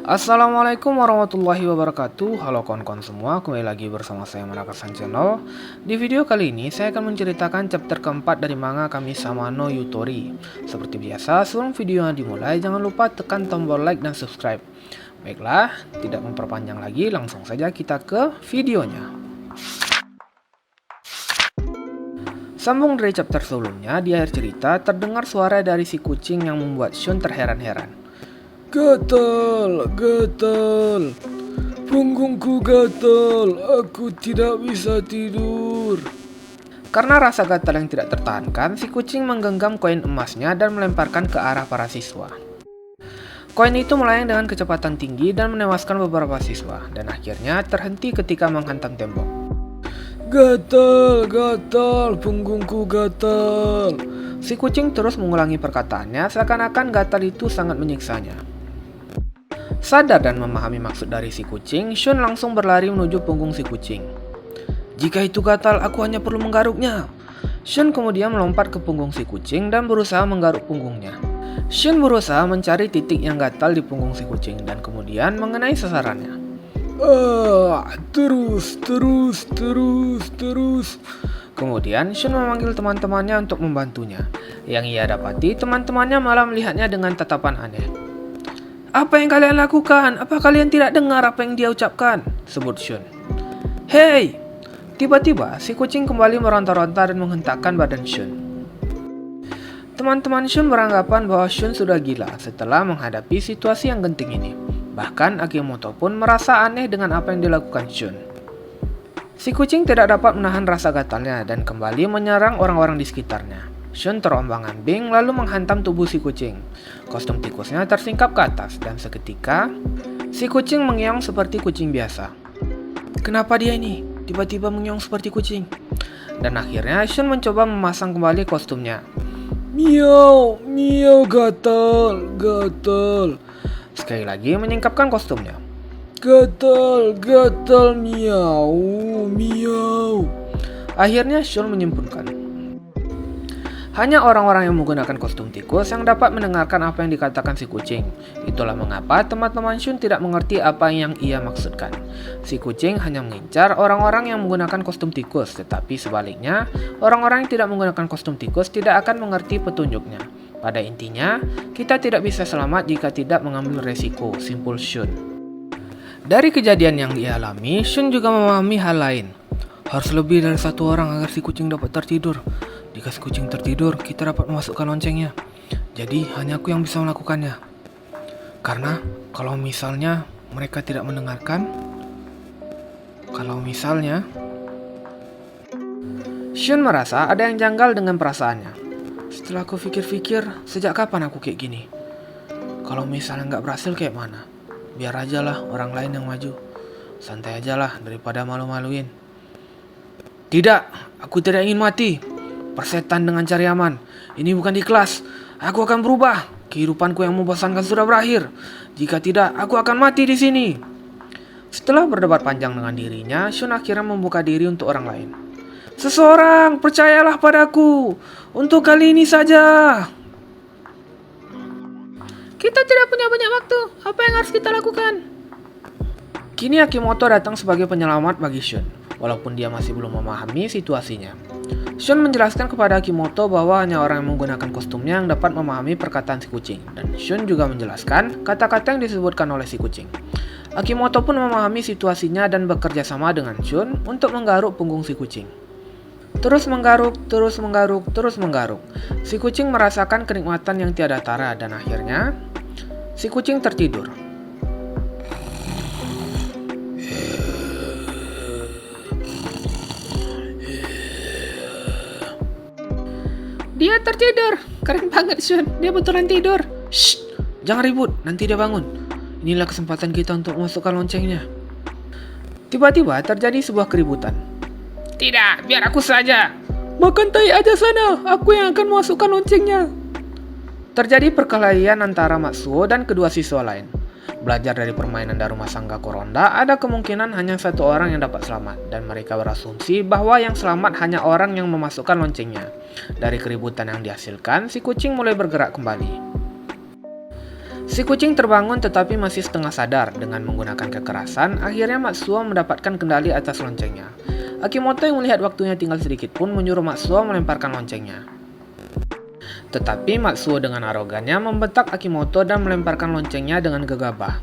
Assalamualaikum warahmatullahi wabarakatuh. Halo kawan-kawan semua, kembali lagi bersama saya Manakasan Channel. Di video kali ini saya akan menceritakan chapter keempat dari manga Kami-sama no Yutori. Seperti biasa, sebelum videonya dimulai jangan lupa tekan tombol like dan subscribe. Baiklah, tidak memperpanjang lagi, langsung saja kita ke videonya. Sambung dari chapter sebelumnya, di akhir cerita terdengar suara dari si kucing yang membuat Shun terheran-heran. Gatal, gatal, punggungku gatal, aku tidak bisa tidur. Karena rasa gatal yang tidak tertahankan, si kucing menggenggam koin emasnya dan melemparkan ke arah para siswa. Koin itu melayang dengan kecepatan tinggi dan menewaskan beberapa siswa, dan akhirnya terhenti ketika menghantam tembok. Gatal, gatal, punggungku gatal. Si kucing terus mengulangi perkataannya seakan-akan gatal itu sangat menyiksanya. Sadar dan memahami maksud dari si kucing, Shun langsung berlari menuju punggung si kucing. Jika itu gatal, aku hanya perlu menggaruknya. Shun kemudian melompat ke punggung si kucing dan berusaha menggaruk punggungnya. Shun berusaha mencari titik yang gatal di punggung si kucing dan kemudian mengenai sasarannya. Terus. Kemudian Shun memanggil teman-temannya untuk membantunya. Yang ia dapati, teman-temannya malah melihatnya dengan tatapan aneh. "Apa yang kalian lakukan? Apa kalian tidak dengar apa yang dia ucapkan?" sebut Shun. "Hei!" Tiba-tiba, si kucing kembali meronta-ronta dan menghentakkan badan Shun. Teman-teman Shun beranggapan bahwa Shun sudah gila setelah menghadapi situasi yang genting ini. Bahkan Akimoto pun merasa aneh dengan apa yang dilakukan Shun. Si kucing tidak dapat menahan rasa gatalnya dan kembali menyerang orang-orang di sekitarnya. Shun terombang-ambing lalu menghantam tubuh si kucing. Kostum tikusnya tersingkap ke atas dan seketika si kucing mengeong seperti kucing biasa. Kenapa dia ini tiba-tiba mengeong seperti kucing? Dan akhirnya Shun mencoba memasang kembali kostumnya. Miau, gatal. Sekali lagi menyingkapkan kostumnya. Gatal, miau. Akhirnya Shun menyimpulkan. Hanya orang-orang yang menggunakan kostum tikus yang dapat mendengarkan apa yang dikatakan si kucing. Itulah mengapa teman-teman Shun tidak mengerti apa yang ia maksudkan. Si kucing hanya mengincar orang-orang yang menggunakan kostum tikus, tetapi sebaliknya, orang-orang yang tidak menggunakan kostum tikus tidak akan mengerti petunjuknya. Pada intinya, kita tidak bisa selamat jika tidak mengambil resiko, simpul Shun. Dari kejadian yang ia alami, Shun juga memahami hal lain. Harus lebih dari satu orang agar si kucing dapat tertidur. Jika si kucing tertidur, kita dapat memasukkan loncengnya. Jadi hanya aku yang bisa melakukannya. Karena kalau misalnya mereka tidak mendengarkan, Shun merasa ada yang janggal dengan perasaannya. Setelah aku pikir-pikir, sejak kapan aku kayak gini? Kalau misalnya nggak berhasil kayak mana? Biar aja lah orang lain yang maju. Santai aja lah daripada malu-maluin. Tidak, aku tidak ingin mati. Persetan dengan cari aman. Ini bukan di kelas. Aku akan berubah. Kehidupanku yang membosankan sudah berakhir. Jika tidak, aku akan mati di sini. Setelah berdebat panjang dengan dirinya, Shun akhirnya membuka diri untuk orang lain. Seseorang, percayalah padaku. Untuk kali ini saja. Kita tidak punya banyak waktu. Apa yang harus kita lakukan? Kini Akimoto datang sebagai penyelamat bagi Shun, walaupun dia masih belum memahami situasinya. Shun menjelaskan kepada Akimoto bahwa hanya orang yang menggunakan kostumnya yang dapat memahami perkataan si kucing, dan Shun juga menjelaskan kata-kata yang disebutkan oleh si kucing. Akimoto pun memahami situasinya dan bekerja sama dengan Shun untuk menggaruk punggung si kucing. Terus menggaruk. Si kucing merasakan kenikmatan yang tiada tara dan akhirnya si kucing tertidur. Dia tertidur. Keren banget Shun, dia betulan tidur. Shh, jangan ribut, nanti dia bangun. Inilah kesempatan kita untuk memasukkan loncengnya. Tiba-tiba terjadi sebuah keributan. Tidak, biar aku saja. Makan tai aja sana, aku yang akan memasukkan loncengnya. Terjadi perkelahian antara Matsuo dan kedua siswa lain. Belajar dari permainan Daruma Sangga Koronda, ada kemungkinan hanya satu orang yang dapat selamat, dan mereka berasumsi bahwa yang selamat hanya orang yang memasukkan loncengnya. Dari keributan yang dihasilkan, si kucing mulai bergerak kembali. Si kucing terbangun tetapi masih setengah sadar. Dengan menggunakan kekerasan, akhirnya Matsuo mendapatkan kendali atas loncengnya. Akimoto yang melihat waktunya tinggal sedikit pun menyuruh Matsuo melemparkan loncengnya. Tetapi Matsuo dengan arogannya membentak Akimoto dan melemparkan loncengnya dengan gegabah.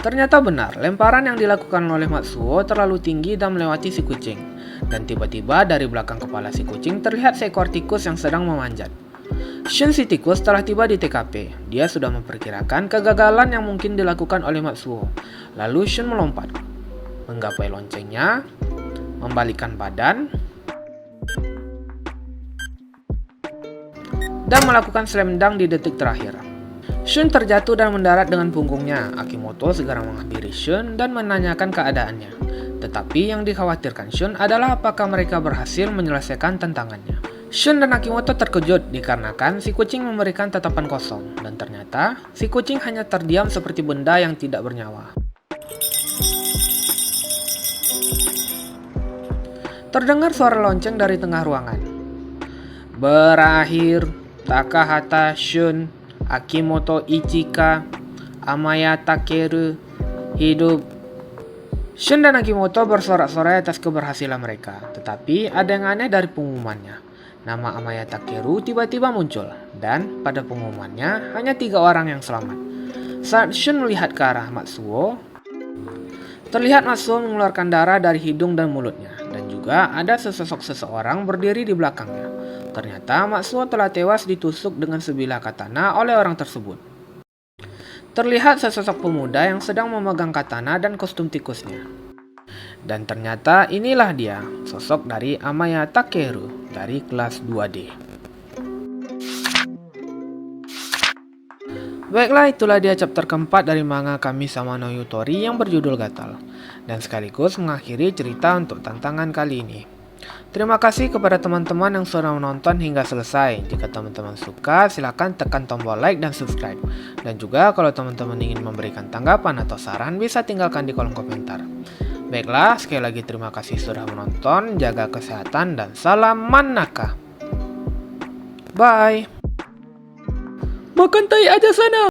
Ternyata benar, lemparan yang dilakukan oleh Matsuo terlalu tinggi dan melewati si kucing. Dan tiba-tiba dari belakang kepala si kucing terlihat seekor tikus yang sedang memanjat. Shun si tikus telah tiba di TKP. Dia sudah memperkirakan kegagalan yang mungkin dilakukan oleh Matsuo. Lalu Shun melompat, menggapai loncengnya, membalikkan badan, dan melakukan slam dunk di detik terakhir. Shun terjatuh dan mendarat dengan punggungnya. Akimoto segera menghampiri Shun dan menanyakan keadaannya. Tetapi yang dikhawatirkan Shun adalah apakah mereka berhasil menyelesaikan tantangannya. Shun dan Akimoto terkejut dikarenakan si kucing memberikan tatapan kosong. Dan ternyata si kucing hanya terdiam seperti benda yang tidak bernyawa. Terdengar suara lonceng dari tengah ruangan. Berakhir, Takahata Shun, Akimoto Ichika, Amaya Takeru, hidup. Shun dan Akimoto bersorak-sorai atas keberhasilan mereka. Tetapi ada yang aneh dari pengumumannya. Nama Amaya Takeru tiba-tiba muncul. Dan pada pengumumannya hanya 3 orang yang selamat. Saat Shun melihat ke arah Matsuo, terlihat Matsuo mengeluarkan darah dari hidung dan mulutnya. Dan juga ada sesosok seseorang berdiri di belakangnya. Ternyata Matsuo telah tewas ditusuk dengan sebilah katana oleh orang tersebut. Terlihat sesosok pemuda yang sedang memegang katana dan kostum tikusnya. Dan ternyata inilah dia, sosok dari Amaya Takeru dari kelas 2D. Baiklah, itulah dia chapter keempat dari manga Kami-sama no Yutori yang berjudul Gatal. Dan sekaligus mengakhiri cerita untuk tantangan kali ini. Terima kasih kepada teman-teman yang sudah menonton hingga selesai. Jika teman-teman suka, silakan tekan tombol like dan subscribe. Dan juga kalau teman-teman ingin memberikan tanggapan atau saran, bisa tinggalkan di kolom komentar. Baiklah, sekali lagi terima kasih sudah menonton, jaga kesehatan, dan salam manaka. Bye! Makan tai aja sana.